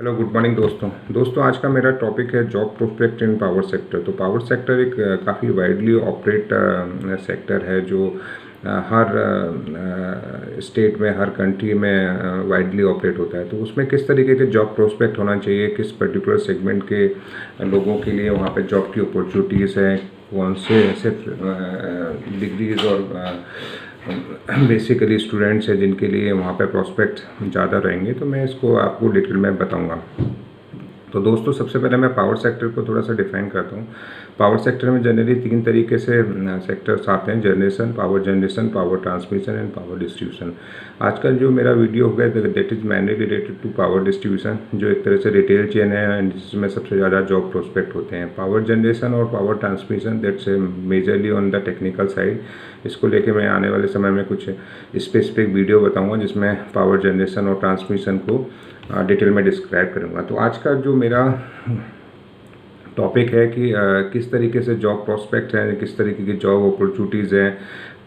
Hello, good morning दोस्तों आज का मेरा टॉपिक है जॉब प्रोस्पेक्ट इन पावर सेक्टर। तो पावर सेक्टर एक काफ़ी वाइडली ऑपरेट सेक्टर है जो हर स्टेट में, हर कंट्री में वाइडली ऑपरेट होता है। तो उसमें किस तरीके के जॉब प्रोस्पेक्ट होना चाहिए, किस पर्टिकुलर सेगमेंट के लोगों के लिए वहाँ पे जॉब की अपॉर्चुनिटीज़ हैं, कौन से सिर्फ डिग्रीज और बेसिकली स्टूडेंट्स हैं जिनके लिए वहाँ पे प्रोस्पेक्ट ज़्यादा रहेंगे, तो मैं इसको आपको डिटेल में बताऊँगा। तो दोस्तों सबसे पहले मैं पावर सेक्टर को थोड़ा सा डिफाइन करता हूँ। पावर सेक्टर में जनरली तीन तरीके से सेक्टर्स आते हैं: generation, power transmission and power distribution. आजकल जो मेरा वीडियो होगा that is mainly related to power distribution, जो एक तरह से रिटेल चेन है जिसमें सबसे ज़्यादा जॉब प्रोस्पेक्ट होते हैं। पावर जनरेशन और power transmission that's majorly on the technical side. इसको लेके मैं आने वाले समय में कुछ स्पेसिफिक वीडियो बताऊँगा जिसमें पावर जनरेशन और ट्रांसमिशन को डिटेल में डिस्क्राइब करूँगा। तो आज का जो मेरा टॉपिक है कि किस तरीके से जॉब प्रोस्पेक्ट हैं, किस तरीके की जॉब अपॉर्चुनिटीज़ हैं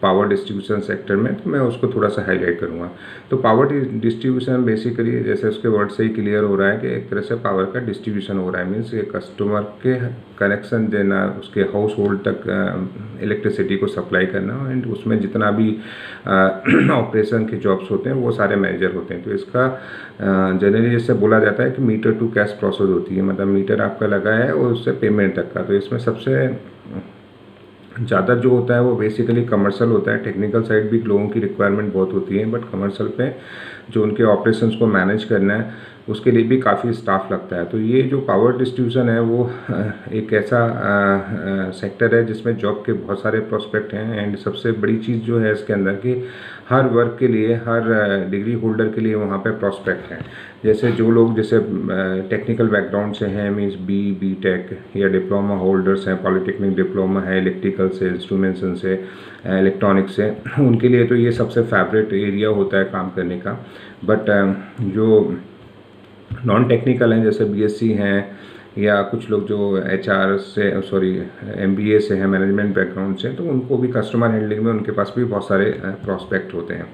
पावर डिस्ट्रीब्यूशन सेक्टर में, तो मैं उसको थोड़ा सा हाईलाइट करूँगा। तो पावर डिस्ट्रीब्यूशन बेसिकली जैसे उसके वर्ड से ही क्लियर हो रहा है कि एक तरह से पावर का डिस्ट्रीब्यूशन हो रहा है। मीन्स कस्टमर के कनेक्शन देना, उसके हाउस होल्ड तक इलेक्ट्रिसिटी को सप्लाई करना, एंड उसमें जितना भी ऑपरेशन के जॉब्स होते हैं वो सारे मैनेजर होते हैं। तो इसका जनरली जैसे बोला जाता है कि मीटर टू कैश प्रोसेस होती है, मतलब मीटर आपका लगा है और उससे पेमेंट तक का। तो इसमें सबसे ज़्यादा जो होता है वो बेसिकली कमर्शियल होता है। टेक्निकल साइड भी लोगों की रिक्वायरमेंट बहुत होती है, बट कमर्शियल पे जो उनके ऑपरेशंस को मैनेज करना है उसके लिए भी काफ़ी स्टाफ लगता है। तो ये जो पावर डिस्ट्रीब्यूशन है वो एक ऐसा सेक्टर है जिसमें जॉब के बहुत सारे प्रोस्पेक्ट हैं। एंड सबसे बड़ी चीज़ जो है इसके अंदर कि हर वर्क के लिए, हर डिग्री होल्डर के लिए वहाँ पे प्रोस्पेक्ट हैं। जैसे जो लोग जैसे टेक्निकल बैकग्राउंड से हैं, मीन्स बी टेक या डिप्लोमा होल्डर्स हैं, पॉलिटेक्निक डिप्लोमा है, इलेक्ट्रिकल से, इंस्ट्रूमेंटेशन से, इलेक्ट्रॉनिक्स से, उनके लिए तो ये सबसे फेवरेट एरिया होता है काम करने का। बट जो नॉन टेक्निकल हैं जैसे बीएससी हैं या कुछ लोग जो एचआर से एमबीए से हैं, मैनेजमेंट बैकग्राउंड से, तो उनको भी कस्टमर हैंडलिंग में उनके पास भी बहुत सारे प्रोस्पेक्ट होते हैं।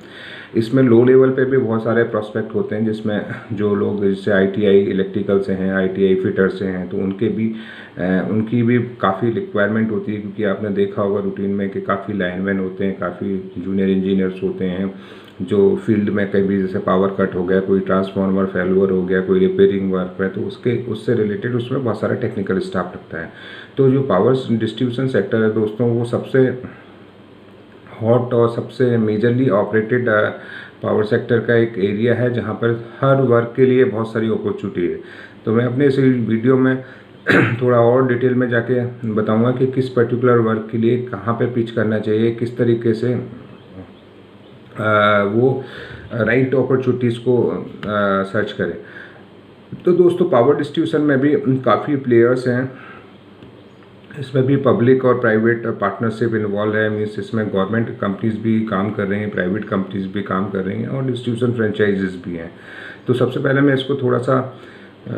इसमें लो लेवल पे भी बहुत सारे प्रोस्पेक्ट होते हैं जिसमें जो लोग जैसे आईटीआई इलेक्ट्रिकल से हैं, आईटीआई फिटर से हैं, तो उनकी भी काफ़ी रिक्वायरमेंट होती है, क्योंकि आपने देखा होगा रूटीन में कि काफ़ी लाइनमैन होते हैं, काफ़ी जूनियर इंजीनियर्स होते हैं जो फील्ड में कभी जैसे पावर कट हो गया, कोई ट्रांसफार्मर फेलुअर हो गया, कोई रिपेयरिंग वर्क है, तो उससे रिलेटेड उसमें बहुत सारा टेक्निकल स्टाफ लगता है। तो जो पावर डिस्ट्रीब्यूशन सेक्टर है दोस्तों, वो सबसे हॉट और सबसे मेजरली ऑपरेटेड पावर सेक्टर का एक एरिया है जहाँ पर हर वर्क के लिए बहुत सारी अपॉर्चुनिटी है। तो मैं अपने इस वीडियो में थोड़ा और डिटेल में जाके बताऊंगा कि किस पर्टिकुलर वर्क के लिए कहाँ पे पिच करना चाहिए, किस तरीके से वो राइट अपॉर्चुनिटीज़ को सर्च करें। तो दोस्तों पावर डिस्ट्रीब्यूशन में भी काफ़ी प्लेयर्स हैं, इसमें भी पब्लिक और प्राइवेट पार्टनरशिप इन्वॉल्व है। मीन्स इसमें गवर्नमेंट कंपनीज भी काम कर रही हैं, प्राइवेट कंपनीज भी काम कर रही हैं और डिस्ट्रीब्यूशन फ्रेंचाइजीज भी हैं। तो सबसे पहले मैं इसको थोड़ा सा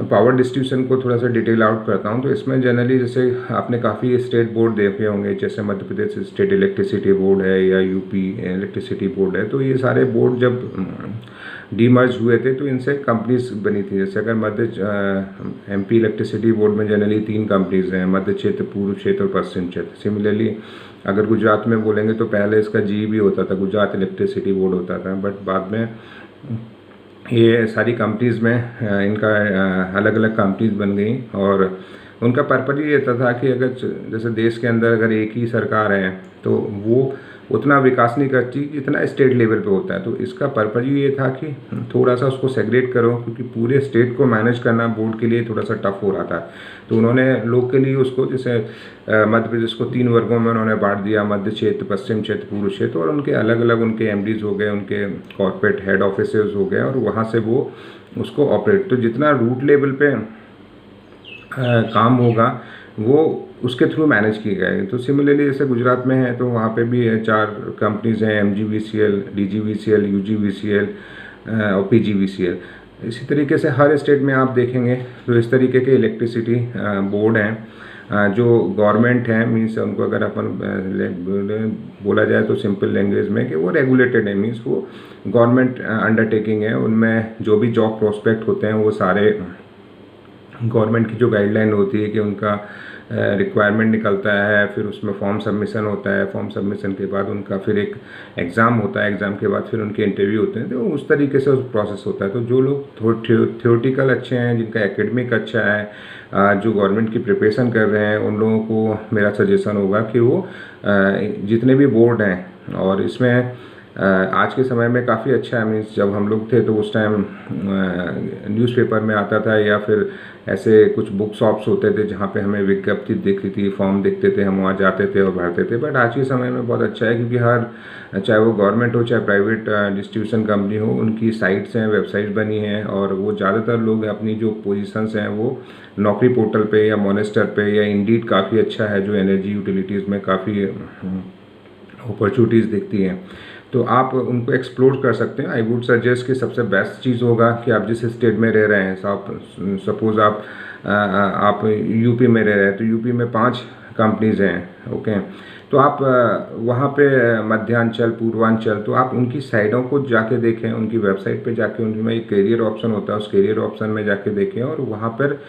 पावर डिस्ट्रीब्यूशन को थोड़ा सा डिटेल आउट करता हूं। तो इसमें जनरली जैसे आपने काफ़ी स्टेट बोर्ड देखे होंगे, जैसे Madhya Pradesh state electricity board है या यूपी इलेक्ट्रिसिटी बोर्ड है। तो ये सारे बोर्ड जब डीमर्ज हुए थे तो इनसे कंपनीज बनी थी। जैसे अगर एमपी इलेक्ट्रिसिटी बोर्ड में जनरली 3 कंपनीज हैं: मध्य क्षेत्र, पूर्व क्षेत्र और पश्चिम क्षेत्र। सिमिलरली अगर गुजरात में बोलेंगे तो पहले इसका जीईबी होता था, गुजरात इलेक्ट्रिसिटी बोर्ड होता था, बट बाद में ये सारी कंपनीज़ में इनका अलग अलग कंपनीज बन गई। और उनका पर्पज ये था कि अगर जैसे देश के अंदर अगर एक ही सरकार है तो वो उतना विकास नहीं करती जितना स्टेट लेवल पे होता है। तो इसका पर्पज ये था कि थोड़ा सा उसको सेग्रेट करो, क्योंकि पूरे स्टेट को मैनेज करना बोर्ड के लिए थोड़ा सा टफ हो रहा था। तो उन्होंने लोग के लिए उसको जैसे मध्य प्रदेश को 3 वर्गों में उन्होंने बांट दिया: मध्य क्षेत्र, पश्चिम क्षेत्र, पूर्व क्षेत्र। और उनके अलग अलग उनके एमडीज हो गए, उनके कॉर्पोरेट हेड ऑफिसेज हो गए, और वहाँ से वो उसको ऑपरेट, तो जितना रूट लेवल पे काम होगा वो उसके थ्रू मैनेज किए गए। तो सिमिलरली जैसे गुजरात में है तो वहाँ पे भी 4 कंपनीज हैं: एमजीवीसीएल, डीजीवीसीएल, यूजीवीसीएल और पीजीवीसीएल। इसी तरीके से हर स्टेट में आप देखेंगे तो इस तरीके के इलेक्ट्रिसिटी बोर्ड हैं जो गवर्नमेंट है। मीन्स उनको अगर अपन बोला जाए तो सिंपल लैंग्वेज में कि वो रेगुलेटेड है, मीन्स वो गवर्नमेंट अंडरटेकिंग है। उनमें जो भी जॉब प्रोस्पेक्ट होते हैं वो सारे गवर्नमेंट की जो गाइडलाइन होती है कि उनका रिक्वायरमेंट निकलता है, फिर उसमें फॉर्म सबमिशन होता है, फॉर्म सबमिशन के बाद उनका फिर एक एग्ज़ाम होता है, एग्ज़ाम के बाद फिर उनके इंटरव्यू होते हैं, तो उस तरीके से उस प्रोसेस होता है। तो जो लोग थियोरेटिकल अच्छे हैं, जिनका एकेडमिक अच्छा है, जो गवर्नमेंट की प्रिपरेशन कर रहे हैं, उन लोगों को मेरा सजेशन होगा कि वो जितने भी बोर्ड हैं, और इसमें आज के समय में काफ़ी अच्छा है। मीन्स जब हम लोग थे तो उस टाइम न्यूज़पेपर में आता था, या फिर ऐसे कुछ बुक शॉप्स होते थे जहाँ पे हमें विज्ञप्ति दिखती थी, फॉर्म दिखते थे, हम वहाँ जाते थे और भरते थे। बट आज के समय में बहुत अच्छा है, क्योंकि हर, चाहे वो गवर्नमेंट हो चाहे प्राइवेट डिस्ट्रीब्यूशन कंपनी हो, उनकी साइट्स हैं, वेबसाइट्स बनी हैं, और वो ज़्यादातर लोग अपनी जो पोजीशंस हैं वो नौकरी पोर्टल पे या मॉनेस्टर पे या इंडीड काफ़ी अच्छा है, जो एनर्जी यूटिलिटीज़ में काफ़ी अपॉर्चुनिटीज़ दिखती हैं, तो आप उनको एक्सप्लोर कर सकते हैं। आई वुड सजेस्ट कि सबसे बेस्ट चीज़ होगा कि आप जिस स्टेट में रह रहे हैं, सपोज़ आप यूपी में रह रहे हैं, तो यूपी में 5 कंपनीज़ हैं, ओके, तो आप वहाँ पे मध्यांचल, पूर्वांचल, तो आप उनकी साइडों को जाके देखें, उनकी वेबसाइट पे जाके, उनमें एक करियर ऑप्शन होता है, उस करियर ऑप्शन में जाके देखें, और वहाँ पर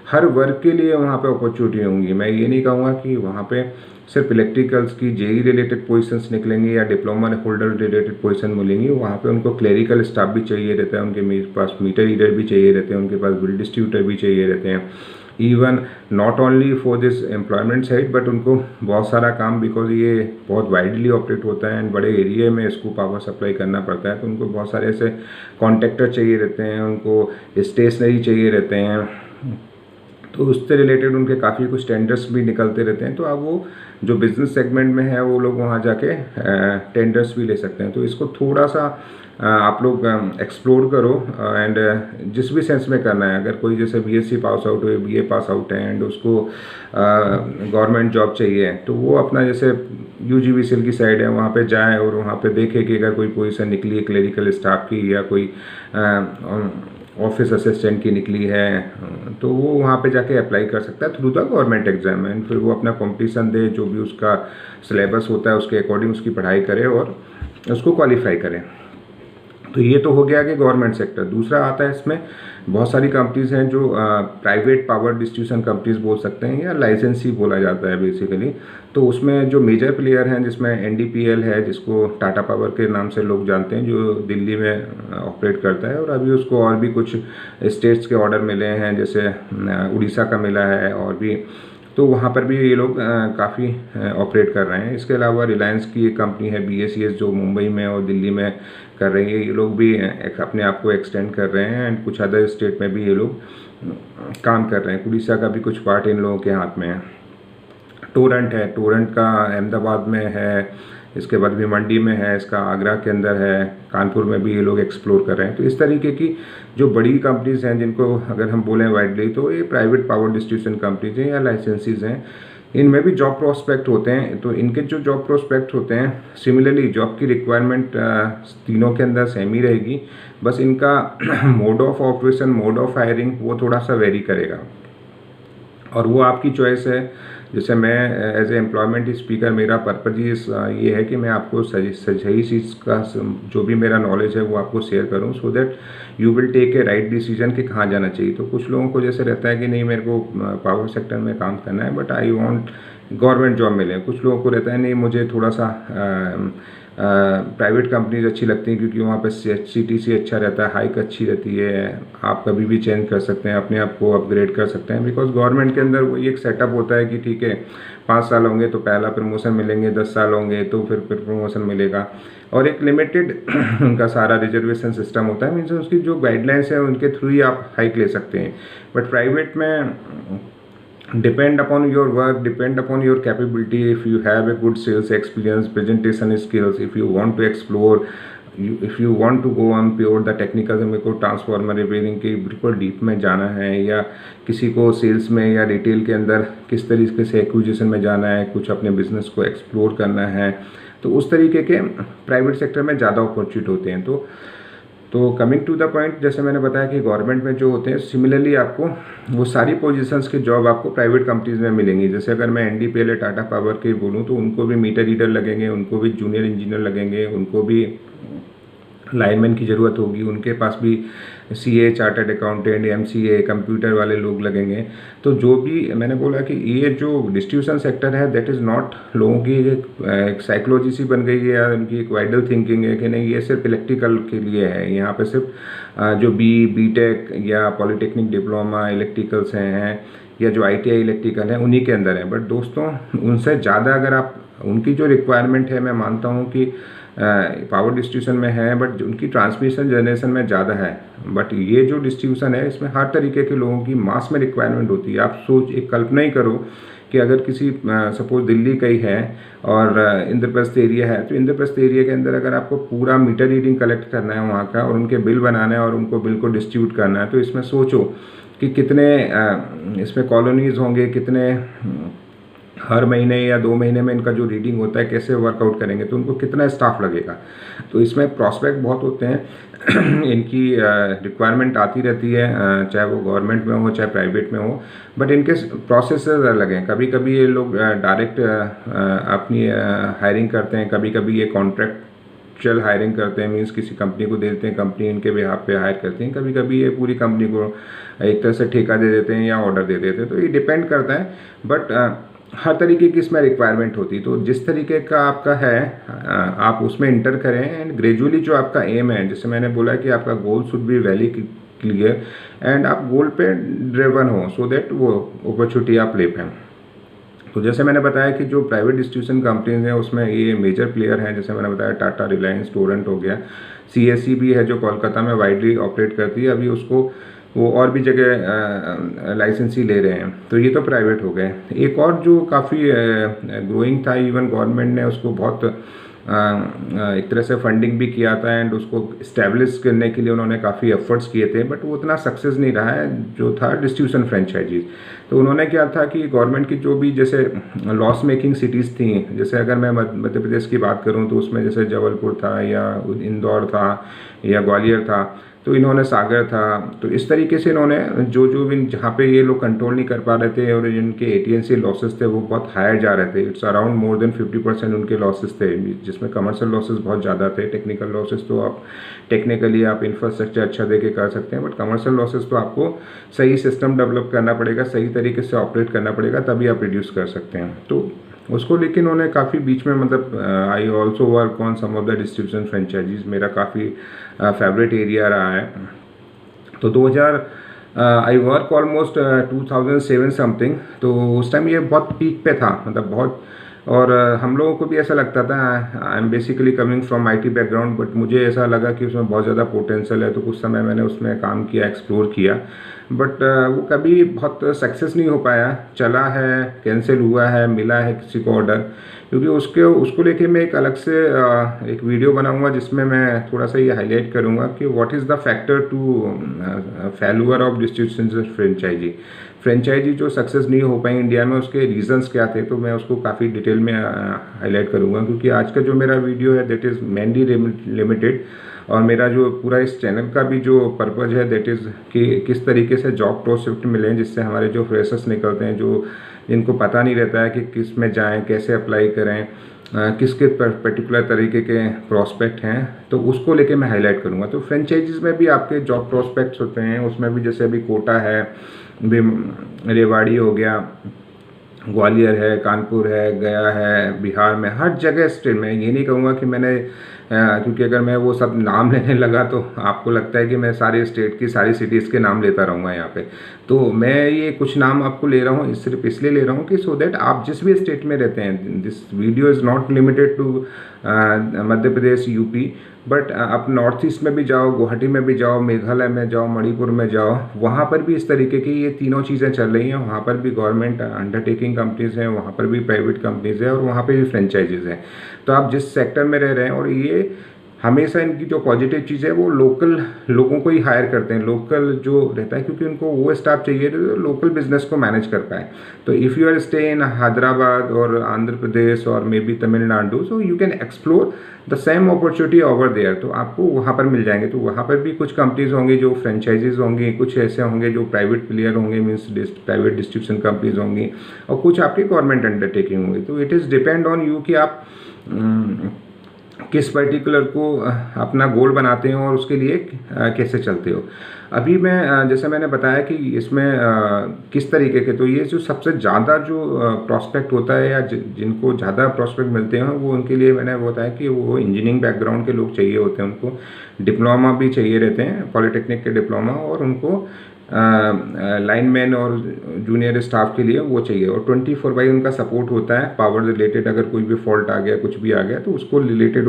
हर वर्ग के लिए वहाँ पे अपॉर्चुनिटी होंगी। मैं ये नहीं कहूँगा कि वहाँ पे सिर्फ इलेक्ट्रिकल्स की जेई रिलेटेड पोजीशंस निकलेंगी या डिप्लोमा होल्डर रिलेटेड पोजीशन मिलेंगी। वहाँ पे उनको क्लेरिकल स्टाफ भी चाहिए रहता है, उनके पास मीटर रीडर भी चाहिए रहते हैं, उनके पास बिल डिस्ट्रीब्यूटर भी चाहिए रहते हैं। Even not only for this employment side, but उनको बहुत सारा काम, बिकॉज ये बहुत वाइडली ऑपरेट होता है एंड बड़े एरिया में इसको पावर सप्लाई करना पड़ता है, तो उनको बहुत सारे ऐसे कॉन्ट्रैक्टर चाहिए रहते हैं, उनको स्टेशनरी चाहिए रहते हैं, तो उससे रिलेटेड उनके काफ़ी कुछ टेंडर्स भी निकलते रहते हैं। तो अब वो जो बिज़नेस सेगमेंट में है वो लोग वहाँ जाके टेंडर्स भी ले सकते हैं। तो इसको थोड़ा सा आप लोग एक्सप्लोर करो, एंड जिस भी सेंस में करना है। अगर कोई जैसे बीएससी पास आउट हुए, बीए पास आउट है, एंड उसको गवर्नमेंट जॉब चाहिए, तो वो अपना जैसे यूजीवीसीएल की साइड है, वहाँ पे जाए और वहाँ पे देखे कि अगर कोई पोजीशन निकली है क्लरिकल स्टाफ की, या कोई ऑफिस असिस्टेंट की निकली है, तो वो वहाँ पे जाके अप्लाई कर सकता है through the government exam, and फिर वो अपना कंपटीशन दे, जो भी उसका सिलेबस होता है उसके अकॉर्डिंग उसकी पढ़ाई करे और उसको क्वालिफाई करे। तो ये तो हो गया कि गवर्नमेंट सेक्टर। दूसरा आता है इसमें बहुत सारी कंपनीज हैं जो प्राइवेट पावर डिस्ट्रीब्यूशन कंपनीज बोल सकते हैं, या लाइसेंसी बोला जाता है बेसिकली। तो उसमें जो मेजर प्लेयर हैं, जिसमें एनडीपीएल है, जिसको टाटा पावर के नाम से लोग जानते हैं, जो दिल्ली में ऑपरेट करता है, और अभी उसको और भी कुछ स्टेट्स के ऑर्डर मिले हैं, जैसे उड़ीसा का मिला है, और भी, तो वहाँ पर भी ये लोग काफ़ी ऑपरेट कर रहे हैं। इसके अलावा रिलायंस की एक कंपनी है बीएसईएस, जो मुंबई में और दिल्ली में कर रही है। ये लोग भी अपने आप को एक्सटेंड कर रहे हैं, एंड कुछ अदर स्टेट में भी ये लोग काम कर रहे हैं। उड़ीसा का भी कुछ पार्ट इन लोगों के हाथ में है। टोरेंट है, टोरेंट का अहमदाबाद में है, इसके बाद भी मंडी में है, इसका आगरा के अंदर है, कानपुर में भी ये लोग एक्सप्लोर कर रहे हैं। तो इस तरीके की जो बड़ी कंपनीज हैं, जिनको अगर हम बोलें वाइडली, तो ये प्राइवेट पावर डिस्ट्रीब्यूशन कंपनीज हैं या लाइसेंसीज हैं, इनमें भी जॉब प्रोस्पेक्ट होते हैं। तो इनके जो जॉब प्रोस्पेक्ट होते हैं, सिमिलरली जॉब की रिक्वायरमेंट तीनों के अंदर सेम ही रहेगी, बस इनका mode of operation, mode of hiring वो थोड़ा सा वेरी करेगा, और वो आपकी चॉइस है। जैसे मैं एज ए एम्प्लॉयमेंट स्पीकर, मेरा पर्पज ये है कि मैं आपको सही चीज़ का जो भी मेरा नॉलेज है वो आपको शेयर करूं, so that you will take a right decision कि कहाँ जाना चाहिए। तो कुछ लोगों को जैसे रहता है कि नहीं, मेरे को पावर सेक्टर में काम करना है, but I want government job मिले। कुछ लोगों को रहता है नहीं, मुझे थोड़ा सा प्राइवेट कंपनीज अच्छी लगती हैं, क्योंकि वहाँ पे सीटीसी अच्छा रहता है, हाइक अच्छी रहती है, आप कभी भी चेंज कर सकते हैं, अपने आप को अपग्रेड कर सकते हैं। बिकॉज गवर्नमेंट के अंदर वही एक सेटअप होता है कि ठीक है, 5 साल होंगे तो पहला प्रमोशन मिलेंगे, 10 साल होंगे तो फिर प्रमोशन मिलेगा, और एक लिमिटेड उनका सारा रिजर्वेशन सिस्टम होता है। मीन्स उसकी जो गाइडलाइंस है उनके थ्रू ही आप हाइक ले सकते हैं। बट प्राइवेट में depend upon your work, depend upon your capability. If you have a good sales experience, presentation skills, if you want to explore, if you want to go on pure the technical, मेरे को transformer repairing के बिल्कुल deep में जाना है, या किसी को सेल्स में या रिटेल के अंदर किस तरीके से एक्विजिशन में जाना है, कुछ अपने बिजनेस को एक्सप्लोर करना है, तो उस तरीके के प्राइवेट सेक्टर में ज़्यादा अपॉर्चुनिटी होते हैं। तो कमिंग टू द पॉइंट, जैसे मैंने बताया कि गवर्नमेंट में जो होते हैं, सिमिलरली आपको वो सारी पोजीशंस के जॉब आपको प्राइवेट कंपनीज में मिलेंगी। जैसे अगर मैं एनडीपीएल, टाटा पावर के बोलूँ, तो उनको भी मीटर रीडर लगेंगे, उनको भी जूनियर इंजीनियर लगेंगे, उनको भी लाइनमैन की ज़रूरत होगी, उनके पास भी CA chartered accountant, MCA computer वाले लोग लगेंगे। तो जो भी मैंने बोला कि ये जो डिस्ट्रीब्यूशन सेक्टर है दैट इज़ नॉट, लोगों की एक साइकोलॉजी सी बन गई है या उनकी एक वाइडल थिंकिंग है कि नहीं ये सिर्फ इलेक्ट्रिकल के लिए है, यहाँ पे सिर्फ जो BTech या पॉलिटेक्निक डिप्लोमा इलेक्ट्रिकल्स हैं या जो ITI इलेक्ट्रिकल है उन्हीं के अंदर है। बट दोस्तों उनसे ज़्यादा अगर आप उनकी जो रिक्वायरमेंट है, मैं मानता हूँ कि पावर डिस्ट्रीब्यूशन में है बट उनकी ट्रांसमिशन जनरेशन में ज़्यादा है। बट ये जो डिस्ट्रीब्यूशन है इसमें हर तरीके के लोगों की मास में रिक्वायरमेंट होती है। आप एक कल्पना ही करो कि अगर किसी सपोज दिल्ली का ही है और इंद्रप्रस्थ एरिया है, तो इंद्रप्रस्थ एरिया के अंदर अगर आपको पूरा मीटर रीडिंग कलेक्ट करना है वहाँ का और उनके बिल बनाना है और उनको बिल को डिस्ट्रीब्यूट करना है, तो इसमें सोचो कि कितने इसमें कॉलोनीज़ होंगे, कितने हर महीने या 2 महीने में इनका जो रीडिंग होता है कैसे वर्कआउट करेंगे, तो उनको कितना स्टाफ लगेगा। तो इसमें प्रॉस्पेक्ट बहुत होते हैं इनकी रिक्वायरमेंट आती रहती है, चाहे वो गवर्नमेंट में हो चाहे प्राइवेट में हो, बट इनके प्रोसेसेस अलग हैं। कभी कभी ये लोग डायरेक्ट अपनी हायरिंग करते हैं, कभी कभी ये कॉन्ट्रैक्चुअल हायरिंग करते हैं, मीन्स किसी कंपनी को दे देते हैं, कंपनी इनके बिहाफ पे हायर करती हैं, कभी कभी ये पूरी कंपनी को एक तरह से ठेका दे देते हैं या ऑर्डर दे देते हैं। तो ये डिपेंड करता है, बट हर तरीके की इसमें रिक्वायरमेंट होती है। तो जिस तरीके का आपका है आप उसमें इंटर करें एंड ग्रेजुअली जो आपका एम है, जैसे मैंने बोला कि आपका goal should be very clear and आप गोल पे ड्रिवन हो सो दैट वो अपॉर्चुनिटी आप ले पाएँ। तो जैसे मैंने बताया कि जो प्राइवेट डिस्ट्रीब्यूशन कंपनीज हैं उसमें ये मेजर प्लेयर हैं, जैसे मैंने बताया टाटा, रिलायंस, टोरेंट हो गया, CSC भी है जो कोलकाता में वाइडली ऑपरेट करती है, अभी उसको वो और भी जगह लाइसेंसी ले रहे हैं। तो ये तो प्राइवेट हो गए। एक और जो काफ़ी ग्रोइंग था, इवन गवर्नमेंट ने उसको बहुत एक तरह से फंडिंग भी किया था एंड उसको इस्टेब्लिश करने के लिए उन्होंने काफ़ी एफर्ट्स किए थे, बट वो उतना सक्सेस नहीं रहा है, जो था डिस्ट्रीब्यूशन फ्रेंचाइजीज। तो उन्होंने क्या था कि गवर्नमेंट की जो भी जैसे लॉस मेकिंग सिटीज़ थी, जैसे अगर मैं मध्य प्रदेश की बात करूं तो उसमें जैसे जबलपुर था या इंदौर था या ग्वालियर था, तो इन्होंने सागर था। तो इस तरीके से इन्होंने जो भी जहाँ पे ये लोग कंट्रोल नहीं कर पा रहे थे और जिनके AT&C लॉसेस थे वो बहुत हायर जा रहे थे, इट्स अराउंड मोर देन 50% उनके लॉसेस थे, जिसमें कमर्शियल लॉसेस बहुत ज़्यादा थे। टेक्निकल लॉसेस तो आप टेक्निकली आप इंफ्रास्ट्रक्चर अच्छा दे के कर सकते हैं, बट कमर्शियल लॉसेस तो आपको सही सिस्टम डेवलप करना पड़ेगा, सही तरीके से ऑपरेट करना पड़ेगा, तभी आप रिड्यूस कर सकते हैं। तो उसको लेकिन उन्होंने काफ़ी बीच में, मतलब I also work on some of the distribution franchisees, मेरा काफ़ी फेवरेट एरिया रहा है। तो 2000 आई वर्क ऑलमोस्ट 2007 समथिंग, तो उस टाइम ये बहुत पीक पे था, मतलब बहुत, और हम लोगों को भी ऐसा लगता था, I am basically coming from IT background, but मुझे ऐसा लगा कि उसमें बहुत ज़्यादा पोटेंशियल है। तो कुछ समय मैंने उसमें काम किया, एक्सप्लोर किया, बट वो कभी बहुत सक्सेस नहीं हो पाया, चला है, कैंसिल हुआ है, मिला है किसी को ऑर्डर, क्योंकि उसको लेके मैं एक अलग से एक वीडियो बनाऊंगा जिसमें मैं थोड़ा सा ये हाईलाइट करूंगा कि what is the factor to failure of distribution franchisee जो सक्सेस नहीं हो पाई इंडिया में, उसके रीजंस क्या थे। तो मैं उसको काफ़ी डिटेल में हाईलाइट करूंगा, क्योंकि आज का जो मेरा वीडियो है दैट इज़ मेनली लिमिटेड, और मेरा जो पूरा इस चैनल का भी जो पर्पज़ है दैट इज़ कि किस तरीके से जॉब प्रोस्पेक्ट मिलें, जिससे हमारे जो फ्रेशर्स निकलते हैं, जो जिनको पता नहीं रहता है कि किस में जाएं, कैसे अप्लाई करें, किसके पर्टिकुलर तरीके के प्रोस्पेक्ट हैं, तो उसको लेके मैं हाईलाइट करूँगा। तो फ्रेंचाइजीज़ में भी आपके जॉब प्रोस्पेक्ट्स होते हैं, उसमें भी जैसे अभी कोटा है, रेवाड़ी हो गया, ग्वालियर है, कानपुर है, गया है, बिहार में, हर जगह स्टेट में। ये नहीं कहूँगा कि मैंने क्योंकि अगर मैं वो सब नाम लेने लगा तो आपको लगता है कि मैं सारे स्टेट की सारी सिटीज़ के नाम लेता रहूँगा यहाँ पे। तो मैं ये कुछ नाम आपको ले रहा हूँ, सिर्फ इसलिए ले रहा हूँ कि सो दैट आप जिस भी स्टेट में रहते हैं, this video is not limited to Madhya Pradesh, UP, but आप नॉर्थ ईस्ट में भी जाओ, गुवाहाटी में भी जाओ, मेघालय में जाओ, मणिपुर में जाओ, वहाँ पर भी इस तरीके की ये तीनों चीज़ें चल रही हैं। वहाँ पर भी गवर्नमेंट अंडरटेकिंग कंपनीज़ हैं, वहाँ पर भी प्राइवेट कंपनीज़ हैं, और वहाँ पर भी फ्रेंचाइजीज़ हैं। तो आप जिस सेक्टर में रह रहे हैं, और ये हमेशा इनकी जो पॉजिटिव चीज़ है वो लोकल लोगों को ही हायर करते हैं, लोकल जो रहता है, क्योंकि उनको वो स्टाफ चाहिए जो लोकल बिजनेस को मैनेज कर पाए। तो if you are stay in Hyderabad और आंध्र प्रदेश और maybe Tamil Nadu, so you can explore the same opportunity over there, तो आपको वहाँ पर मिल जाएंगे। तो वहाँ पर भी कुछ कंपनीज होंगी जो फ्रेंचाइजीज होंगी, कुछ ऐसे होंगे जो प्राइवेट प्लेयर होंगे, मीन्स प्राइवेट डिस्ट्रीब्यूशन कंपनीज होंगी, और कुछ आपकी गवर्नमेंट अंडरटेकिंग होंगी। तो it is depend on you कि आप किस पर्टिकुलर को अपना गोल बनाते हो और उसके लिए कैसे चलते हो। अभी मैं जैसे मैंने बताया कि इसमें किस तरीके के, तो ये जो सबसे ज़्यादा जो प्रॉस्पेक्ट होता है या जिनको ज़्यादा प्रॉस्पेक्ट मिलते हैं वो उनके लिए मैंने बताया कि वो इंजीनियरिंग बैकग्राउंड के लोग चाहिए होते हैं, उनको डिप्लोमा भी चाहिए रहते हैं, पॉलिटेक्निक के डिप्लोमा, और उनको लाइनमैन और जूनियर स्टाफ के लिए वो चाहिए, और 24/7 उनका सपोर्ट होता है पावर रिलेटेड। अगर कोई भी फॉल्ट आ गया, कुछ भी आ गया, तो उसको रिलेटेड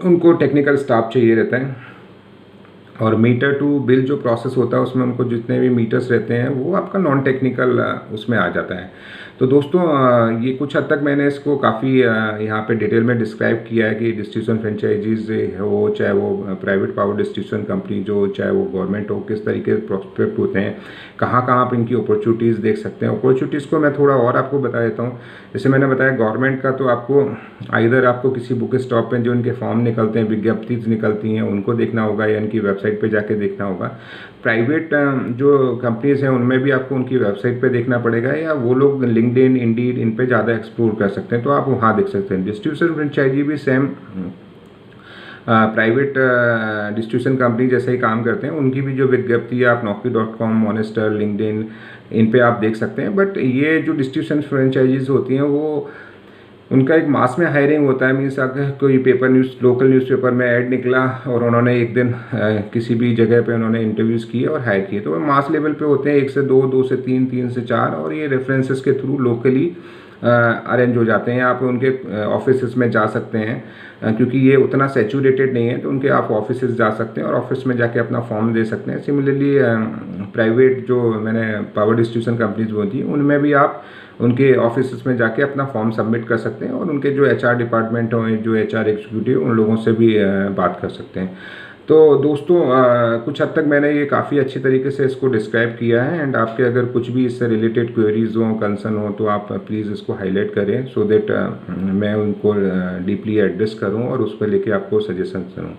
उनको टेक्निकल स्टाफ चाहिए रहता है। और मीटर टू बिल जो प्रोसेस होता है उसमें उनको जितने भी मीटर्स रहते हैं वो आपका नॉन टेक्निकल उसमें आ जाता है। तो दोस्तों ये कुछ हद तक मैंने इसको काफ़ी यहाँ पे डिटेल में डिस्क्राइब किया है कि डिस्ट्रीब्यूशन फ्रेंचाइजीज हो, चाहे वो प्राइवेट पावर डिस्ट्रीब्यूशन कंपनी जो, चाहे वो गवर्नमेंट हो, किस तरीके से प्रोस्पेक्ट होते हैं, कहाँ कहाँ आप इनकी अपॉर्चुनिटीज़ देख सकते हैं। अपॉर्चुनिटीज़ को मैं थोड़ा और आपको बता देता हूँ। जैसे मैंने बताया गवर्नमेंट का, तो आपको किसी बुक स्टॉप पे जो इनके फॉर्म निकलते हैं, विज्ञप्ति निकलती हैं, उनको देखना होगा या इनकी वेबसाइट पे जाके देखना होगा। प्राइवेट जो कंपनीज़ हैं उनमें भी आपको उनकी वेबसाइट पे देखना पड़ेगा, या वो लोग लिंक्डइन, इंडीड, इन पे ज़्यादा एक्सप्लोर कर सकते हैं, तो आप वहाँ देख सकते हैं। डिस्ट्रीब्यूशन फ्रेंचाइजी भी सेम प्राइवेट डिस्ट्रीब्यूशन कंपनी जैसे ही काम करते हैं, उनकी भी जो विज्ञप्ति है आप Naukri.com, मॉनेस्टर, लिंक्डइन, इन पे आप देख सकते हैं। बट ये जो डिस्ट्रीब्यूशन फ्रेंचाइजीज होती हैं वो उनका एक मास में हायरिंग होता है। मीन्स अगर कोई लोकल न्यूज़पेपर में ऐड निकला और उन्होंने एक दिन किसी भी जगह पे उन्होंने इंटरव्यूज़ किए और हायर किए, तो वो मास लेवल पे होते हैं, 1 से 2, 2 से 3, 3 से 4, और ये रेफरेंसेस के थ्रू लोकली अरेंज हो जाते हैं। आप उनके ऑफिस में जा सकते हैं, क्योंकि ये उतना सैचुरेटेड नहीं है, तो उनके आप ऑफिस जा सकते हैं और ऑफिस में जाके अपना फॉर्म दे सकते हैं। सिमिलरली प्राइवेट जो मैंने पावर डिस्ट्रीब्यूशन कंपनीज होती हैं उनमें भी आप उनके ऑफिस में जाके अपना फॉर्म सबमिट कर सकते हैं, और उनके जो HR डिपार्टमेंट हो, जो HR एग्जीक्यूटिव, उन लोगों से भी बात कर सकते हैं। तो दोस्तों कुछ हद तक मैंने ये काफ़ी अच्छी तरीके से इसको डिस्क्राइब किया है, एंड आपके अगर कुछ भी इससे रिलेटेड क्वेरीज हो, कंसर्न हो, तो आप प्लीज़ इसको हाईलाइट करें, सो दैट मैं उनको डीपली एड्रेस करूं और उस पर लेके आपको सजेशन करूं।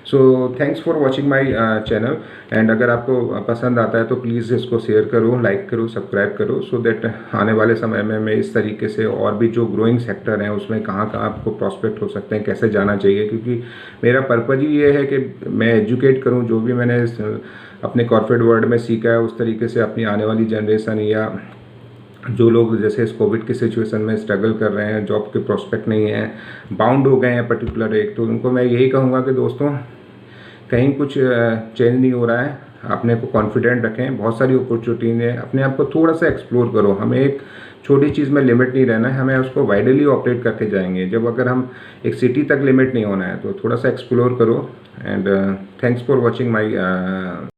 So thanks for watching my channel, and अगर आपको पसंद आता है तो प्लीज़ इसको शेयर करो, लाइक करो, सब्सक्राइब करो, सो दैट आने वाले समय में मैं इस तरीके से और भी जो ग्रोइंग सेक्टर हैं उसमें कहाँ कहाँ आपको प्रॉस्पेक्ट हो सकते हैं, कैसे जाना चाहिए, क्योंकि मेरा पर्पज़ ही ये है कि मैं एजुकेट करूं, जो भी मैंने अपने कॉर्पोरेट वर्ल्ड में सीखा है उस तरीके से अपनी आने वाली जनरेशन, या जो लोग जैसे इस कोविड की सिचुएशन में स्ट्रगल कर रहे हैं, जॉब के प्रोस्पेक्ट नहीं है, बाउंड हो गए हैं पर्टिकुलर एक, तो उनको मैं यही कहूँगा कि दोस्तों कहीं कुछ चेंज नहीं हो रहा है, अपने को कॉन्फिडेंट रखें, बहुत सारी अपॉर्चुनिटी है, अपने आप को थोड़ा सा एक्सप्लोर करो। हमें एक छोटी चीज़ में लिमिट नहीं रहना है, हमें उसको वाइडली ऑपरेट करके जाएंगे। जब अगर हम एक सिटी तक लिमिट नहीं होना है, तो थोड़ा सा एक्सप्लोर करो। And thanks for watching my